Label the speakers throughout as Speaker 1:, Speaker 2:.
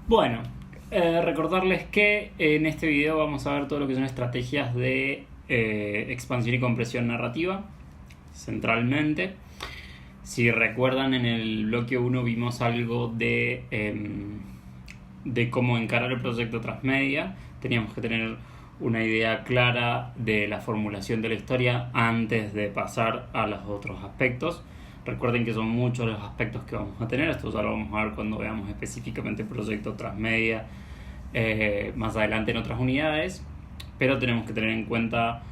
Speaker 1: Bueno, recordarles que en este video vamos a ver todo lo que son estrategias de expansión y compresión narrativa, centralmente. Si recuerdan, en el bloque 1 vimos algo de cómo encarar el proyecto transmedia. Teníamos que tener una idea clara de la formulación de la historia antes de pasar a los otros aspectos. Recuerden que son muchos los aspectos que vamos a tener. Esto ya lo vamos a ver cuando veamos específicamente el proyecto transmedia más adelante en otras unidades. Pero tenemos que tener en cuenta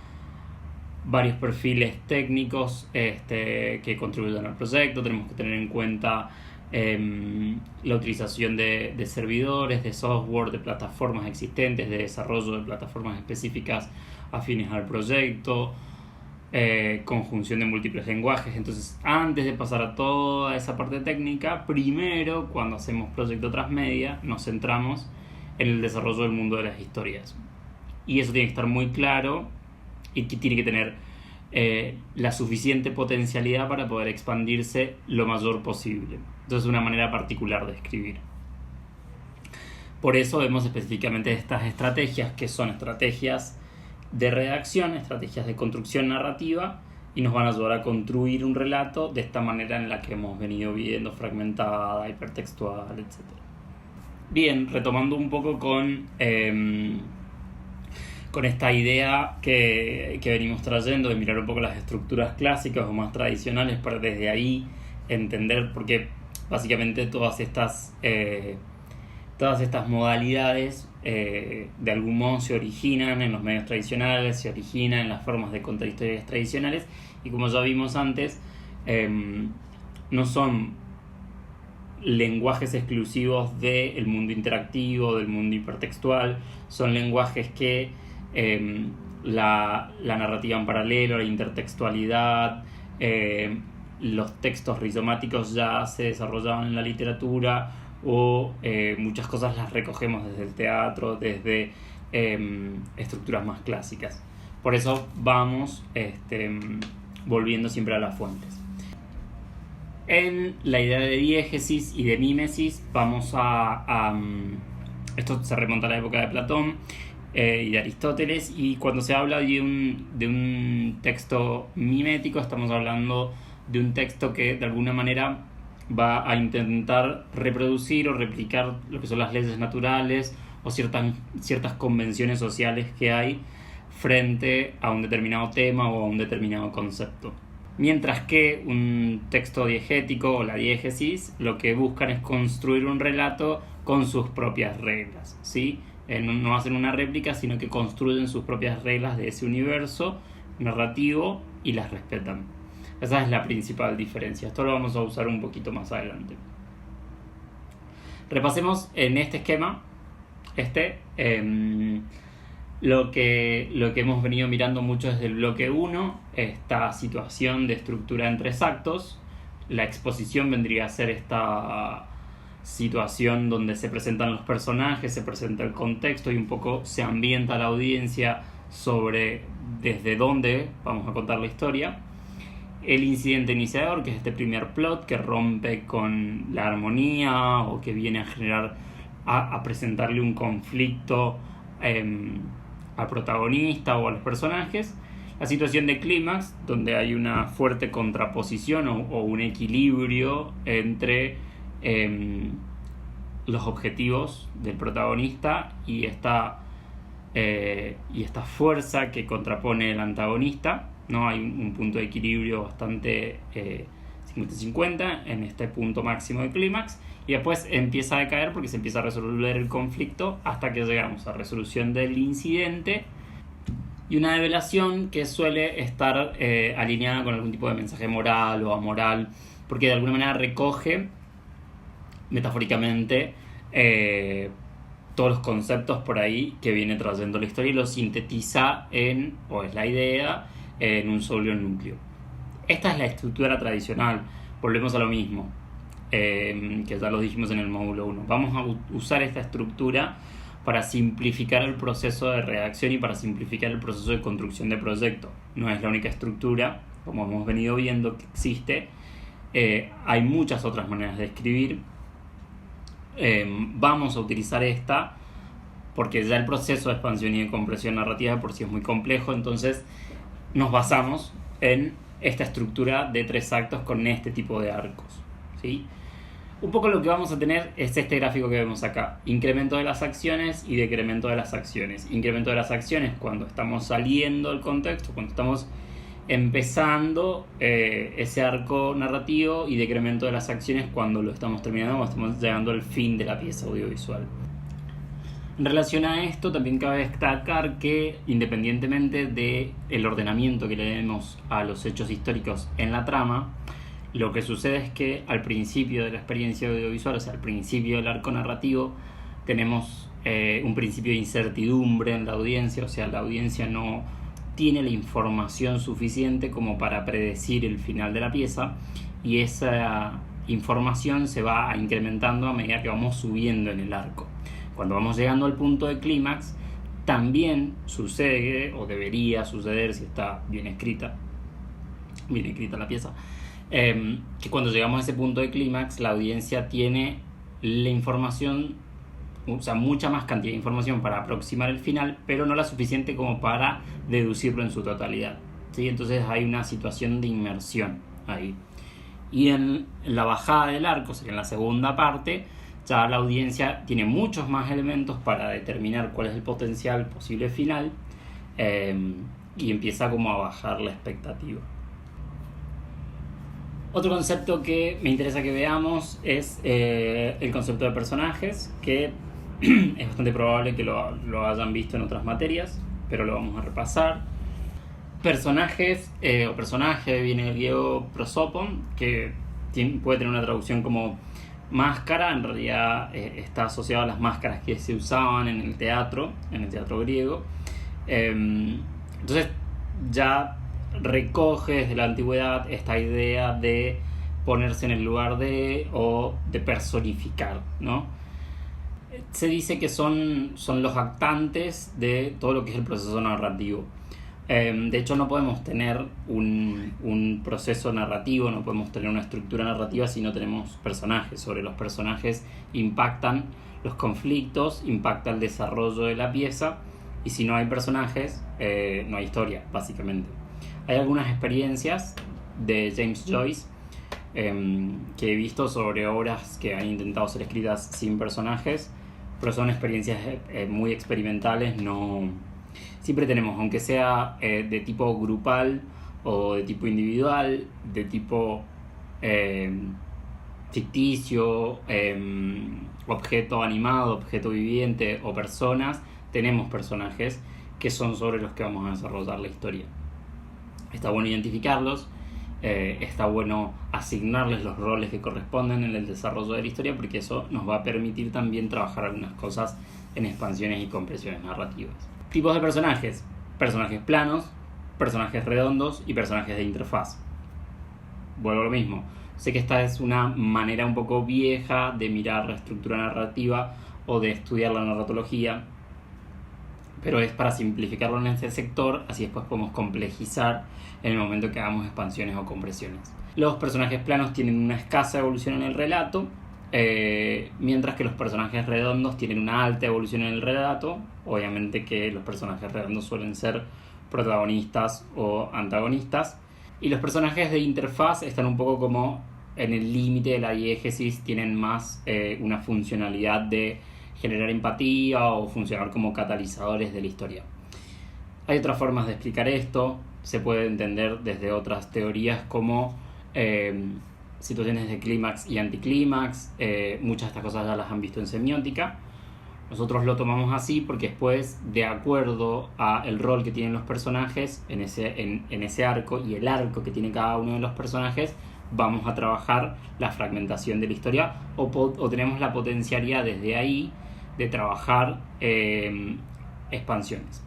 Speaker 1: varios perfiles técnicos que contribuyen al proyecto. Tenemos que tener en cuenta la utilización de servidores, de software, de plataformas existentes, de desarrollo de plataformas específicas afines al proyecto, conjunción de múltiples lenguajes. Entonces, antes de pasar a toda esa parte técnica, primero, cuando hacemos proyecto transmedia, nos centramos en el desarrollo del mundo de las historias. Y eso tiene que estar muy claro y que tiene que tener la suficiente potencialidad para poder expandirse lo mayor posible. Entonces, es una manera particular de escribir. Por eso vemos específicamente estas estrategias, que son estrategias de redacción, estrategias de construcción narrativa, y nos van a ayudar a construir un relato de esta manera en la que hemos venido viendo, fragmentada, hipertextual, etc. Bien, retomando un poco con esta idea que venimos trayendo de mirar un poco las estructuras clásicas o más tradicionales para desde ahí entender, porque básicamente todas estas modalidades de algún modo se originan en los medios tradicionales, se originan en las formas de contar historias tradicionales, y como ya vimos antes, no son lenguajes exclusivos del mundo interactivo, del mundo hipertextual. Son lenguajes que la narrativa en paralelo, la intertextualidad, los textos rizomáticos ya se desarrollaban en la literatura, o muchas cosas las recogemos desde el teatro, desde estructuras más clásicas. Por eso vamos volviendo siempre a las fuentes. En la idea de diégesis y de mímesis vamos esto se remonta a la época de Platón y de Aristóteles, y cuando se habla de un texto mimético, estamos hablando de un texto que de alguna manera va a intentar reproducir o replicar lo que son las leyes naturales o ciertas convenciones sociales que hay frente a un determinado tema o a un determinado concepto. Mientras que un texto diegético o la diégesis lo que buscan es construir un relato con sus propias reglas, ¿sí? No hacen una réplica, sino que construyen sus propias reglas de ese universo narrativo y las respetan. Esa es la principal diferencia. Esto lo vamos a usar un poquito más adelante. Repasemos en este esquema lo que hemos venido mirando mucho desde el bloque 1, esta situación de estructura en 3 actos. La exposición vendría a ser esta situación donde se presentan los personajes, se presenta el contexto y un poco se ambienta la audiencia sobre desde dónde vamos a contar la historia. El incidente iniciador, que es este primer plot que rompe con la armonía o que viene a generar, a presentarle un conflicto al protagonista o a los personajes. La situación de clímax, donde hay una fuerte contraposición o un equilibrio entre los objetivos del protagonista y esta fuerza que contrapone el antagonista, ¿no? Hay un punto de equilibrio bastante 50-50 en este punto máximo de clímax, y después empieza a decaer porque se empieza a resolver el conflicto hasta que llegamos a resolución del incidente y una develación que suele estar alineada con algún tipo de mensaje moral o amoral, porque de alguna manera recoge metafóricamente todos los conceptos por ahí que viene trayendo la historia y los sintetiza o es la idea, en un solo núcleo. Esta es la estructura tradicional. Volvemos a lo mismo, que ya lo dijimos en el módulo 1. Vamos a usar esta estructura para simplificar el proceso de redacción y para simplificar el proceso de construcción de proyecto. No es la única estructura, como hemos venido viendo, que existe. Hay muchas otras maneras de escribir vamos a utilizar esta porque ya el proceso de expansión y de compresión narrativa por sí es muy complejo, entonces nos basamos en esta estructura de 3 actos con este tipo de arcos, ¿sí? Un poco lo que vamos a tener es este gráfico que vemos acá: incremento de las acciones y decremento de las acciones. Incremento de las acciones cuando estamos saliendo del contexto, cuando estamos empezando ese arco narrativo, y decremento de las acciones cuando lo estamos terminando, cuando estamos llegando al fin de la pieza audiovisual. En relación a esto, también cabe destacar que, independientemente del ordenamiento que le demos a los hechos históricos en la trama, lo que sucede es que al principio de la experiencia audiovisual, o sea, al principio del arco narrativo, tenemos un principio de incertidumbre en la audiencia, o sea, la audiencia no tiene la información suficiente como para predecir el final de la pieza, y esa información se va incrementando a medida que vamos subiendo en el arco. Cuando vamos llegando al punto de clímax, también sucede, o debería suceder si está bien escrita la pieza, que cuando llegamos a ese punto de clímax, la audiencia tiene la información, o sea, mucha más cantidad de información para aproximar el final, pero no la suficiente como para deducirlo en su totalidad, ¿sí? Entonces hay una situación de inmersión ahí. Y en la bajada del arco, o sea, en la segunda parte, ya la audiencia tiene muchos más elementos para determinar cuál es el potencial posible final, y empieza como a bajar la expectativa. Otro concepto que me interesa que veamos es el concepto de personajes, que es bastante probable que lo hayan visto en otras materias, pero lo vamos a repasar. Personajes, o personaje, viene del griego prosopon, que puede tener una traducción como máscara. En realidad está asociado a las máscaras que se usaban en el teatro griego. Entonces ya recoge desde la antigüedad esta idea de ponerse en el lugar de, o de personificar, ¿no? Se dice que son los actantes de todo lo que es el proceso narrativo. De hecho, no podemos tener un proceso narrativo, no podemos tener una estructura narrativa si no tenemos personajes. Sobre los personajes impactan los conflictos, impacta el desarrollo de la pieza, y si no hay personajes, no hay historia, básicamente. Hay algunas experiencias de James Joyce que he visto sobre obras que han intentado ser escritas sin personajes, pero son experiencias muy experimentales. No siempre tenemos, aunque sea de tipo grupal o de tipo individual, de tipo ficticio, objeto animado, objeto viviente o personas, tenemos personajes que son sobre los que vamos a desarrollar la historia. Está bueno identificarlos, está bueno asignarles los roles que corresponden en el desarrollo de la historia, porque eso nos va a permitir también trabajar algunas cosas en expansiones y compresiones narrativas. Tipos de personajes: personajes planos, personajes redondos y personajes de interfaz. Vuelvo a lo mismo. Sé que esta es una manera un poco vieja de mirar la estructura narrativa o de estudiar la narratología, pero es para simplificarlo en este sector, así después podemos complejizar en el momento que hagamos expansiones o compresiones. Los personajes planos tienen una escasa evolución en el relato, mientras que los personajes redondos tienen una alta evolución en el relato. Obviamente que los personajes redondos suelen ser protagonistas o antagonistas, y los personajes de interfaz están un poco como en el límite de la diégesis, tienen más una funcionalidad de generar empatía o funcionar como catalizadores de la historia. Hay otras formas de explicar esto, se puede entender desde otras teorías como situaciones de clímax y anticlímax. Muchas de estas cosas ya las han visto en semiótica. Nosotros lo tomamos así porque después, de acuerdo al rol que tienen los personajes en ese arco y el arco que tiene cada uno de los personajes, vamos a trabajar la fragmentación de la historia, o tenemos la potencialidad desde ahí de trabajar expansiones.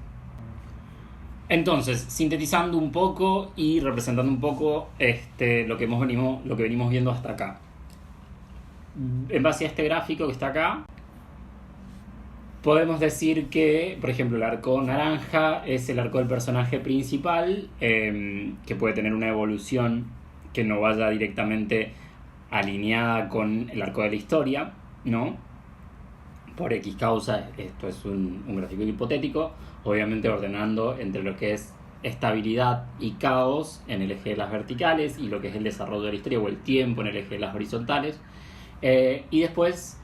Speaker 1: Entonces, sintetizando un poco y representando un poco lo que venimos viendo hasta acá. En base a este gráfico que está acá, podemos decir que, por ejemplo, el arco naranja es el arco del personaje principal, que puede tener una evolución que no vaya directamente alineada con el arco de la historia, ¿no? por X causa, esto es un gráfico hipotético, obviamente ordenando entre lo que es estabilidad y caos en el eje de las verticales y lo que es el desarrollo de la historia o el tiempo en el eje de las horizontales. Y después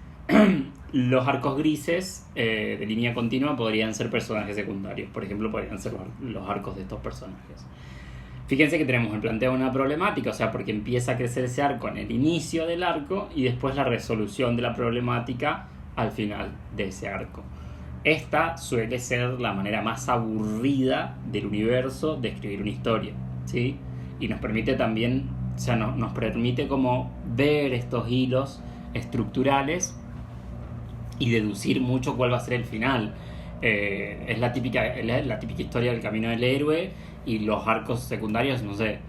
Speaker 1: los arcos grises de línea continua podrían ser personajes secundarios, por ejemplo podrían ser los arcos de estos personajes. Fíjense que tenemos el planteo de una problemática, o sea, porque empieza a crecer ese arco en el inicio del arco y después la resolución de la problemática al final de ese arco. Esta suele ser la manera más aburrida del universo de escribir una historia, ¿sí? Y nos permite también, o sea, nos permite como ver estos hilos estructurales y deducir mucho cuál va a ser el final. Es la típica historia del camino del héroe y los arcos secundarios, no sé,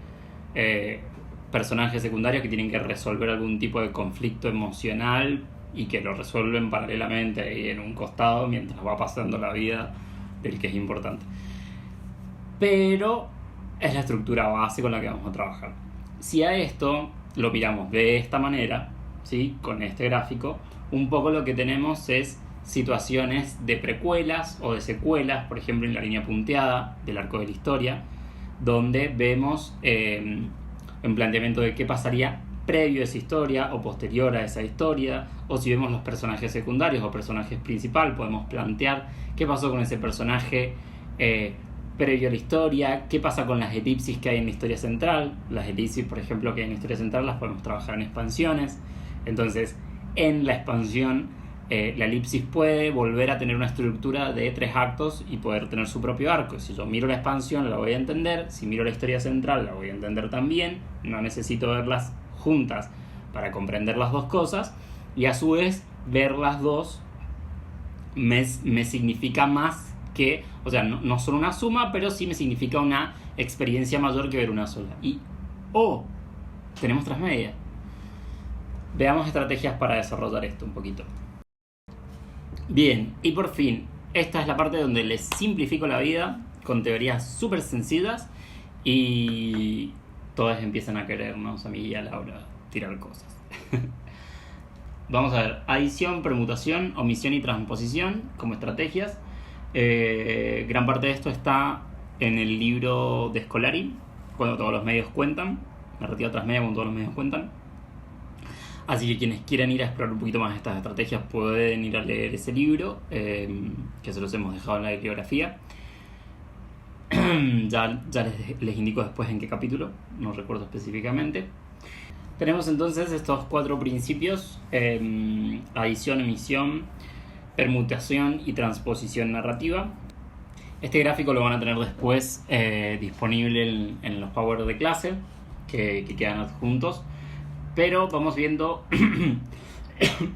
Speaker 1: personajes secundarios que tienen que resolver algún tipo de conflicto emocional y que lo resuelven paralelamente y en un costado mientras va pasando la vida del que es importante. Pero es la estructura base con la que vamos a trabajar. Si a esto lo miramos de esta manera, ¿sí? Con este gráfico, un poco lo que tenemos es situaciones de precuelas o de secuelas, por ejemplo en la línea punteada del arco de la historia, donde vemos un planteamiento de qué pasaría previo a esa historia o posterior a esa historia, o si vemos los personajes secundarios o personajes principal, podemos plantear qué pasó con ese personaje previo a la historia, qué pasa con las elipsis que hay en la historia central. Las elipsis, por ejemplo, que hay en la historia central las podemos trabajar en expansiones. Entonces, en la expansión, la elipsis puede volver a tener una estructura de 3 actos y poder tener su propio arco. Si yo miro la expansión la voy a entender, si miro la historia central la voy a entender también, no necesito verlas juntas para comprender las dos cosas, y a su vez ver las dos me significa más que, o sea, no son una suma, pero sí me significa una experiencia mayor que ver una sola. Y tenemos transmedia. Veamos estrategias para desarrollar esto un poquito. Bien, y por fin, esta es la parte donde les simplifico la vida con teorías súper sencillas y todas empiezan a querernos, a mí y a Laura, tirar cosas. Vamos a ver, adición, permutación, omisión y transposición como estrategias. Gran parte de esto está en el libro de Scolari, cuando todos los medios cuentan, narrativa transmedia cuando todos los medios cuentan. Así que quienes quieran ir a explorar un poquito más estas estrategias pueden ir a leer ese libro, que se los hemos dejado en la bibliografía. ya les indico después en qué capítulo, no recuerdo específicamente. Tenemos entonces estos 4 principios: adición, omisión, permutación y transposición narrativa. Este gráfico lo van a tener después disponible en los Power de clase que quedan adjuntos, pero vamos viendo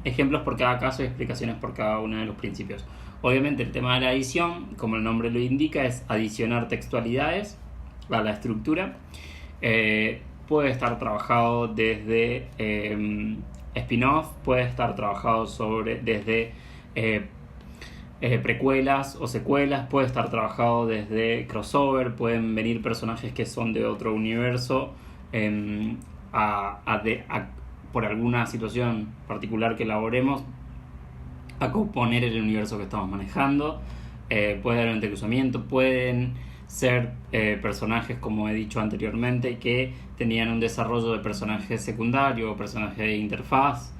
Speaker 1: ejemplos por cada caso y explicaciones por cada uno de los principios. Obviamente el tema de la adición, como el nombre lo indica, es adicionar textualidades a la estructura. Puede estar trabajado desde spin-off, puede estar trabajado desde precuelas o secuelas, puede estar trabajado desde crossover, pueden venir personajes que son de otro universo por alguna situación particular que elaboremos, a componer el universo que estamos manejando. Puede haber un entrecruzamiento, pueden ser personajes, como he dicho anteriormente, que tenían un desarrollo de personaje secundario o personaje de interfaz.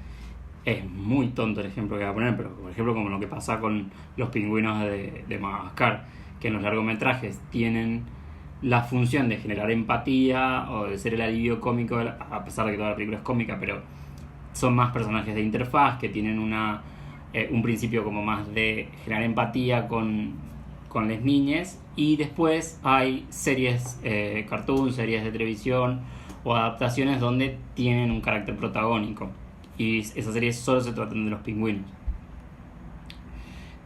Speaker 1: Es muy tonto el ejemplo que voy a poner, pero por ejemplo como lo que pasa con los pingüinos de Madagascar, que en los largometrajes tienen la función de generar empatía o de ser el alivio cómico, a pesar de que toda la película es cómica, pero son más personajes de interfaz que tienen un principio como más de generar empatía con las niñas. Y después hay series, cartoons, series de televisión o adaptaciones donde tienen un carácter protagónico, y esas series solo se tratan de los pingüinos.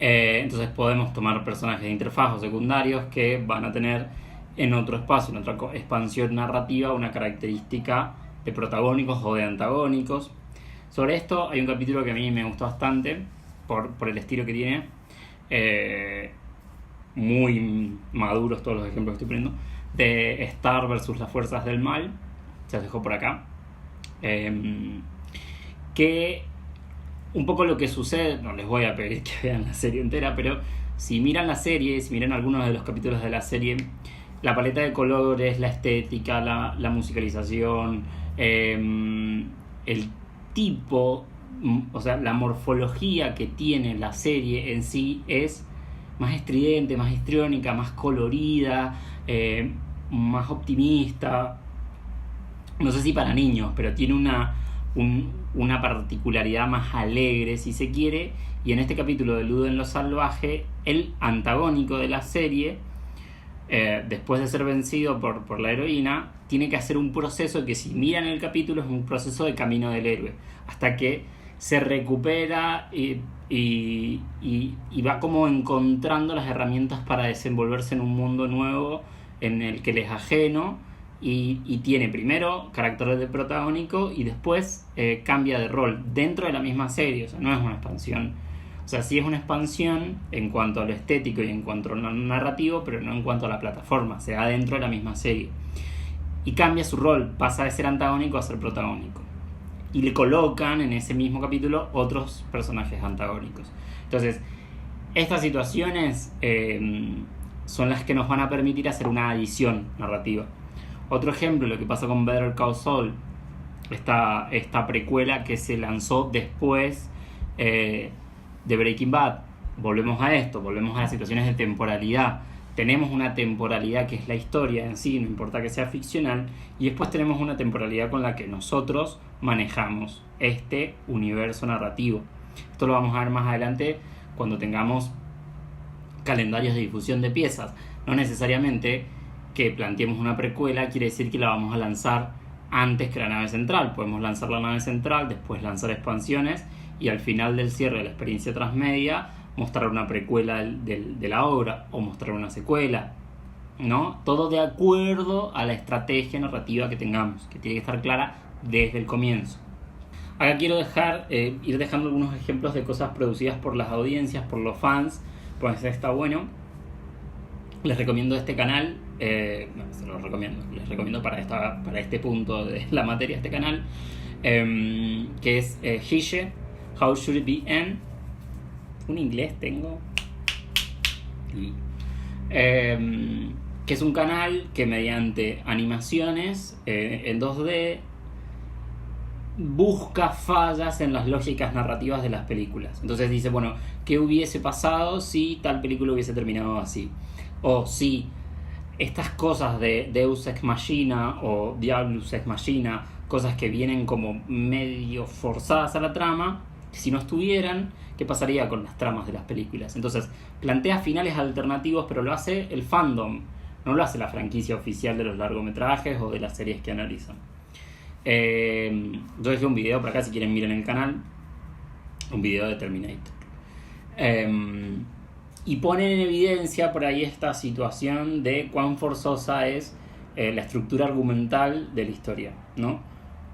Speaker 1: Entonces podemos tomar personajes de interfaz o secundarios que van a tener en otro espacio, en otra expansión narrativa, una característica de protagónicos o de antagónicos. Sobre esto hay un capítulo que a mí me gustó bastante por el estilo que tiene, muy maduros todos los ejemplos que estoy poniendo, de Star versus las fuerzas del mal. Se los dejo por acá, que un poco lo que sucede, no les voy a pedir que vean la serie entera, pero si miran la serie, si miran algunos de los capítulos de la serie, la paleta de colores, la estética, la musicalización, el tipo, o sea, la morfología que tiene la serie en sí es más estridente, más histriónica, más colorida, más optimista. No sé si para niños, pero tiene una particularidad más alegre, si se quiere. Y en este capítulo de Ludo en lo salvaje, el antagónico de la serie, después de ser vencido por la heroína, tiene que hacer un proceso que, si miran el capítulo, es un proceso de camino del héroe, hasta que se recupera y va como encontrando las herramientas para desenvolverse en un mundo nuevo en el que le es ajeno, y tiene primero carácter de protagónico y después cambia de rol dentro de la misma serie. O sea, no es una expansión. O sea, sí es una expansión en cuanto a lo estético y en cuanto a lo narrativo, pero no en cuanto a la plataforma. Se da dentro de la misma serie. Y cambia su rol, pasa de ser antagónico a ser protagónico. Y le colocan en ese mismo capítulo otros personajes antagónicos. Entonces, estas situaciones son las que nos van a permitir hacer una adición narrativa. Otro ejemplo, lo que pasa con Better Call Saul, esta precuela que se lanzó después de Breaking Bad. Volvemos a esto, volvemos a las situaciones de temporalidad. Tenemos una temporalidad que es la historia en sí, no importa que sea ficcional, y después tenemos una temporalidad con la que nosotros manejamos este universo narrativo. Esto lo vamos a ver más adelante cuando tengamos calendarios de difusión de piezas. No necesariamente que planteemos una precuela quiere decir que la vamos a lanzar antes que la nave central. Podemos lanzar la nave central, después lanzar expansiones, y al final del cierre de la experiencia transmedia mostrar una precuela de la obra, o mostrar una secuela, ¿no? Todo de acuerdo a la estrategia narrativa que tengamos, que tiene que estar clara desde el comienzo. Acá quiero ir dejando algunos ejemplos de cosas producidas por las audiencias, por los fans, pues está bueno. Les recomiendo este canal, se los recomiendo, les recomiendo para este punto de la materia este canal, que es Hishe, How Should It Be End. Un inglés tengo. Que es un canal que mediante animaciones en 2D busca fallas en las lógicas narrativas de las películas. Entonces dice, bueno, ¿qué hubiese pasado si tal película hubiese terminado así? O si estas cosas de Deus Ex Machina o Diabolus Ex Machina, cosas que vienen como medio forzadas a la trama, si no estuvieran, ¿qué pasaría con las tramas de las películas? Entonces plantea finales alternativos, pero lo hace el fandom, no lo hace la franquicia oficial de los largometrajes o de las series que analizan. Yo dejé un video por acá, si quieren miren el canal, un video de Terminator, y ponen en evidencia por ahí esta situación de cuán forzosa es la estructura argumental de la historia, ¿no?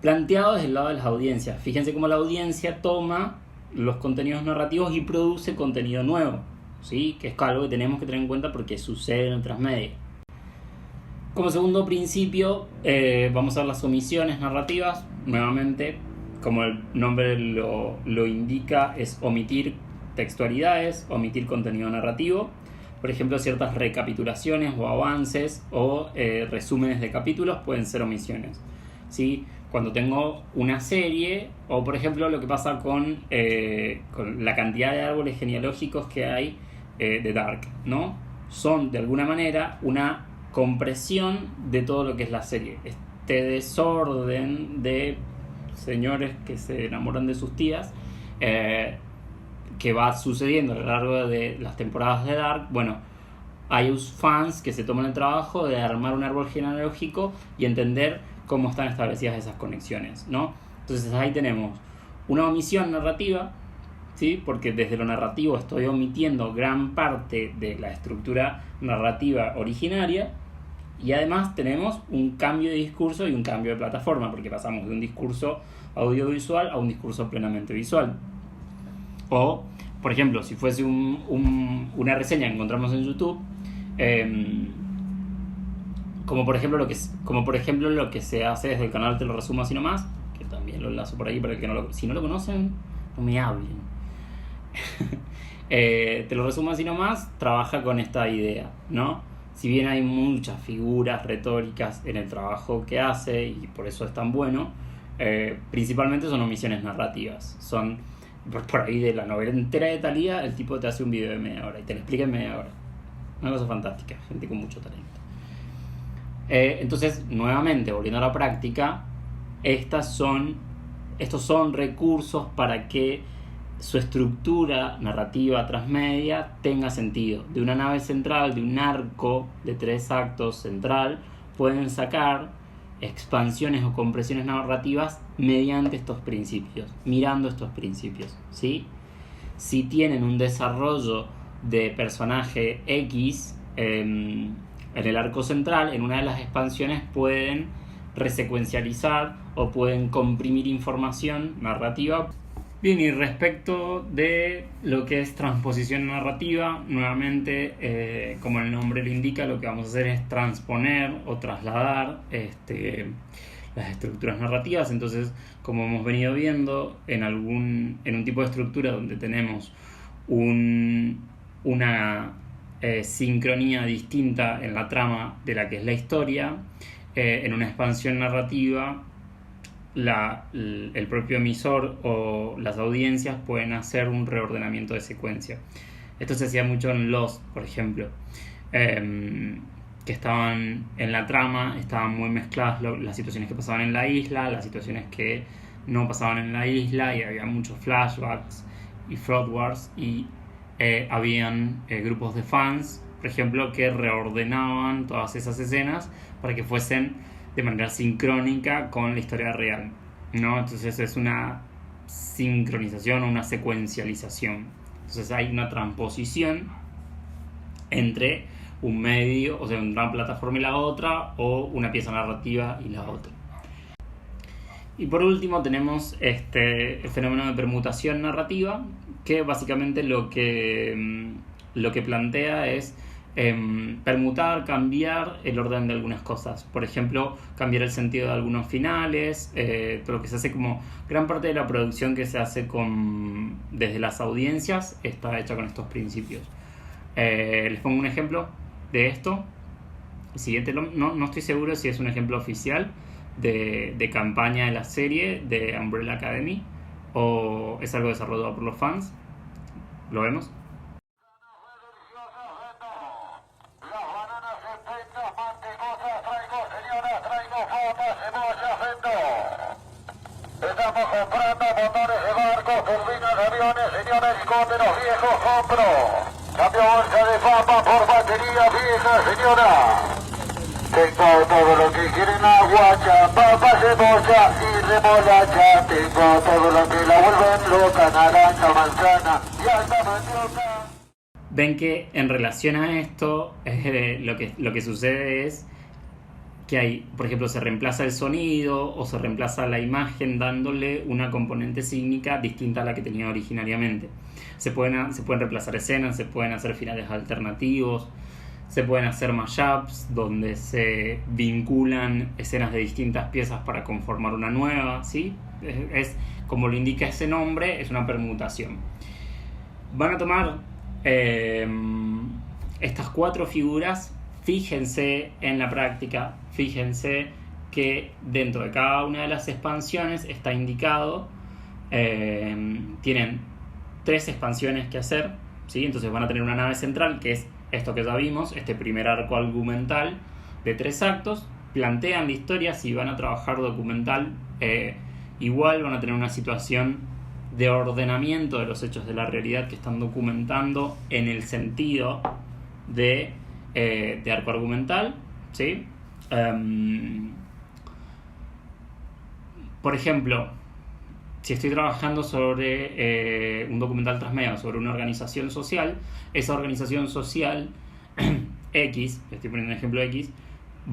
Speaker 1: Planteado desde el lado de las audiencias. Fíjense cómo la audiencia toma los contenidos narrativos y produce contenido nuevo, ¿sí? Que es algo que tenemos que tener en cuenta porque sucede en otras medias. Como segundo principio, vamos a ver las omisiones narrativas. Nuevamente, como el nombre lo indica, es omitir textualidades, omitir contenido narrativo. Por ejemplo, ciertas recapitulaciones o avances o resúmenes de capítulos pueden ser omisiones, ¿sí? Cuando tengo una serie, o por ejemplo lo que pasa con la cantidad de árboles genealógicos que hay de Dark, ¿no? Son de alguna manera una compresión de todo lo que es la serie. Este desorden de señores que se enamoran de sus tías, que va sucediendo a lo largo de las temporadas de Dark. Bueno, hay fans que se toman el trabajo de armar un árbol genealógico y entender cómo están establecidas esas conexiones, ¿no? Entonces ahí tenemos una omisión narrativa, ¿sí? Porque desde lo narrativo estoy omitiendo gran parte de la estructura narrativa originaria, y además tenemos un cambio de discurso y un cambio de plataforma, porque pasamos de un discurso audiovisual a un discurso plenamente visual. O, por ejemplo, si fuese una reseña que encontramos en YouTube, como por ejemplo lo que se hace desde el canal Te lo resumo así nomás, que también lo enlazo por ahí para el que si no lo conocen, no me hablen. Te lo resumo así nomás, trabaja con esta idea, ¿no? Si bien hay muchas figuras retóricas en el trabajo que hace, y por eso es tan bueno, principalmente son omisiones narrativas. Son por ahí de la novela entera de Thalía, el tipo te hace un video de media hora y te lo explica en media hora. Una cosa fantástica, gente con mucho talento. Entonces, nuevamente, volviendo a la práctica, estos son recursos para que su estructura narrativa transmedia tenga sentido. De una nave central, de un arco de 3 actos central, pueden sacar expansiones o compresiones narrativas mediante estos principios, mirando estos principios, ¿sí? Si tienen un desarrollo de personaje X en el arco central, en una de las expansiones pueden resecuencializar o pueden comprimir información narrativa. Bien, y respecto de lo que es transposición narrativa, nuevamente, como el nombre lo indica, lo que vamos a hacer es transponer o trasladar las estructuras narrativas. Entonces, como hemos venido viendo, en un tipo de estructura donde tenemos una sincronía distinta en la trama de la que es la historia, en una expansión narrativa, el propio emisor o las audiencias pueden hacer un reordenamiento de secuencia. Esto se hacía mucho en Lost, por ejemplo, que estaban en la trama, estaban muy mezcladas las situaciones que pasaban en la isla, las situaciones que no pasaban en la isla, y había muchos flashbacks y forwards, y habían grupos de fans, por ejemplo, que reordenaban todas esas escenas para que fuesen de manera sincrónica con la historia real, ¿no? Entonces es una sincronización o una secuencialización. Entonces hay una transposición entre un medio, o sea, una plataforma y la otra, o una pieza narrativa y la otra. Y por último tenemos el fenómeno de permutación narrativa, que básicamente lo que plantea es permutar, cambiar el orden de algunas cosas. Por ejemplo, cambiar el sentido de algunos finales, lo que se hace como gran parte de la producción que se hace desde las audiencias está hecha con estos principios. Les pongo un ejemplo de esto. El siguiente, no estoy seguro si es un ejemplo oficial de campaña de la serie de Umbrella Academy o es algo desarrollado por los fans. ¿Lo vemos?
Speaker 2: Estamos comprando motores de barcos, turbinas de aviones, señores, helicópteros viejos, compro. Cambio bolsa de papa por batería vieja, señora. Tengo todo lo que quieren, aguacha, papa, cebolla y remolacha. Tengo todo lo que la vuelven loca, naranja, manzana y alta mandioca.
Speaker 1: Ven que en relación a esto, lo que sucede es que hay, por ejemplo, se reemplaza el sonido o se reemplaza la imagen dándole una componente sísmica distinta a la que tenía originariamente. Se pueden reemplazar escenas, se pueden hacer finales alternativos, se pueden hacer mashups donde se vinculan escenas de distintas piezas para conformar una nueva, ¿sí? Es como lo indica ese nombre, es una permutación. Van a tomar estas 4 figuras. Fíjense en la práctica, fíjense que dentro de cada una de las expansiones está indicado, tienen 3 expansiones que hacer, ¿sí? Entonces van a tener una nave central, que es esto que ya vimos, este primer arco argumental de 3 actos, plantean la historia. Si van a trabajar documental, igual van a tener una situación de ordenamiento de los hechos de la realidad que están documentando en el sentido de arco argumental, ¿sí? Por ejemplo, si estoy trabajando sobre un documental transmedia sobre una organización social, esa organización social X, estoy poniendo un ejemplo X,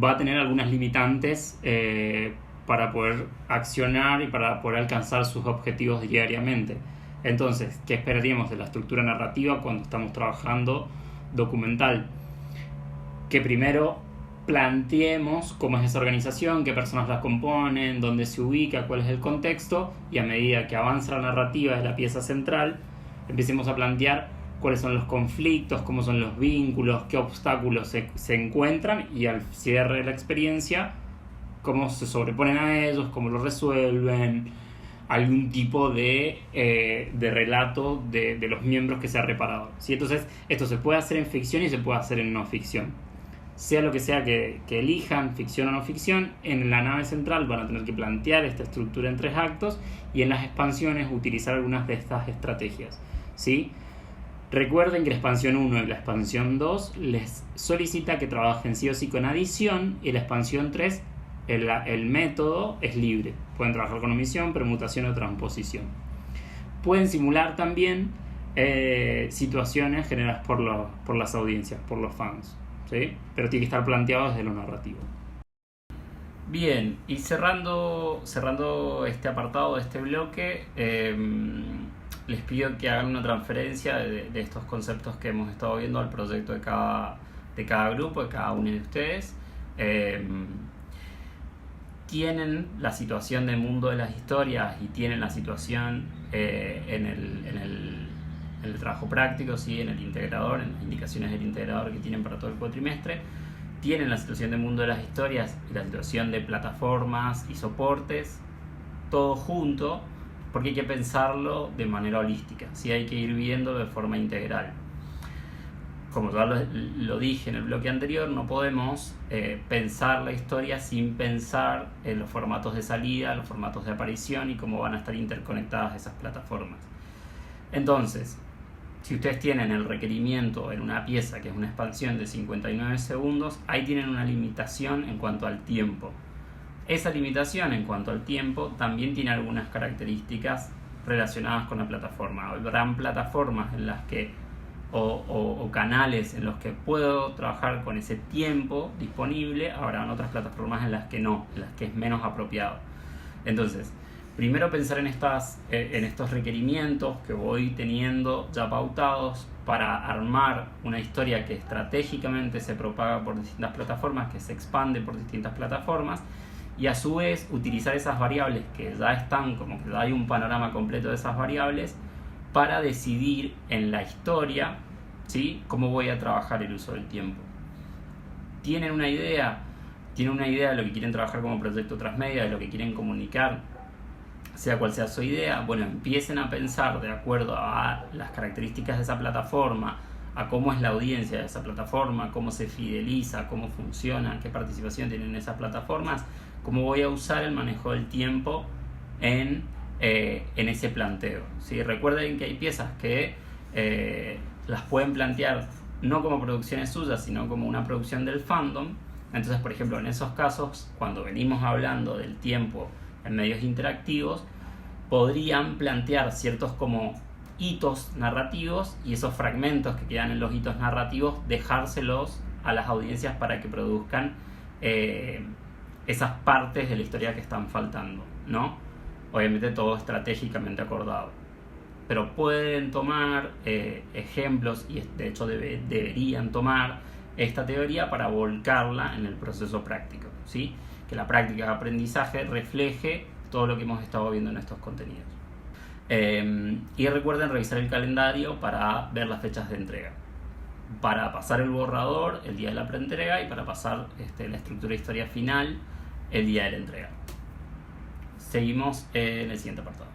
Speaker 1: va a tener algunas limitantes para poder accionar y para poder alcanzar sus objetivos diariamente. Entonces, ¿qué esperaríamos de la estructura narrativa cuando estamos trabajando documental? Que primero planteemos cómo es esa organización, qué personas la componen, dónde se ubica, cuál es el contexto, y a medida que avanza la narrativa de la pieza central, empecemos a plantear cuáles son los conflictos, cómo son los vínculos, qué obstáculos se encuentran, y al cierre de la experiencia, cómo se sobreponen a ellos, cómo lo resuelven, algún tipo de relato de los miembros que se ha reparado, ¿sí? Entonces, esto se puede hacer en ficción y se puede hacer en no ficción. Sea lo que sea que elijan, ficción o no ficción, en la nave central van a tener que plantear esta estructura en 3 actos y en las expansiones utilizar algunas de estas estrategias, ¿sí? Recuerden que la expansión 1 y la expansión 2 les solicita que trabajen sí o sí con adición, y la expansión 3 el método es libre. Pueden trabajar con omisión, permutación o transposición. Pueden simular también situaciones generadas por las audiencias, por los fans, ¿sí? Pero tiene que estar planteado desde lo narrativo. Bien, y cerrando este apartado de este bloque, les pido que hagan una transferencia de estos conceptos que hemos estado viendo al proyecto de cada grupo, de cada uno de ustedes. Tienen la situación del mundo de las historias y tienen la situación en el trabajo práctico, ¿sí? En el integrador, en las indicaciones del integrador que tienen para todo el cuatrimestre. Tienen la situación del mundo de las historias y la situación de plataformas y soportes, todo junto, porque hay que pensarlo de manera holística, ¿sí? Hay que ir viéndolo de forma integral. Como ya lo dije en el bloque anterior, no podemos pensar la historia sin pensar en los formatos de salida, los formatos de aparición y cómo van a estar interconectadas esas plataformas. Entonces, si ustedes tienen el requerimiento en una pieza que es una expansión de 59 segundos, ahí tienen una limitación en cuanto al tiempo. Esa limitación en cuanto al tiempo también tiene algunas características relacionadas con la plataforma. Habrán plataformas en las que o canales en los que puedo trabajar con ese tiempo disponible, habrán otras plataformas en las que no, en las que es menos apropiado. Entonces, primero pensar en estos requerimientos que voy teniendo ya pautados para armar una historia que estratégicamente se propaga por distintas plataformas, que se expande por distintas plataformas, y a su vez utilizar esas variables que ya están, como que ya hay un panorama completo de esas variables, para decidir en la historia, ¿sí?, cómo voy a trabajar el uso del tiempo. ¿Tienen una idea? ¿Tienen una idea de lo que quieren trabajar como proyecto transmedia, de lo que quieren comunicar, sea cual sea su idea? Bueno, empiecen a pensar de acuerdo a las características de esa plataforma, a cómo es la audiencia de esa plataforma, cómo se fideliza, cómo funciona, qué participación tienen esas plataformas, cómo voy a usar el manejo del tiempo en ese planteo, ¿sí? Recuerden que hay piezas que las pueden plantear no como producciones suyas, sino como una producción del fandom. Entonces, por ejemplo, en esos casos, cuando venimos hablando del tiempo en medios interactivos, podrían plantear ciertos como hitos narrativos, y esos fragmentos que quedan en los hitos narrativos dejárselos a las audiencias para que produzcan esas partes de la historia que están faltando, ¿no? Obviamente todo estratégicamente acordado, pero pueden tomar ejemplos, y de hecho deberían tomar esta teoría para volcarla en el proceso práctico, ¿sí? Que la práctica de aprendizaje refleje todo lo que hemos estado viendo en estos contenidos. Y recuerden revisar el calendario para ver las fechas de entrega, para pasar el borrador el día de la preentrega y para pasar la estructura de historia final el día de la entrega. Seguimos en el siguiente apartado.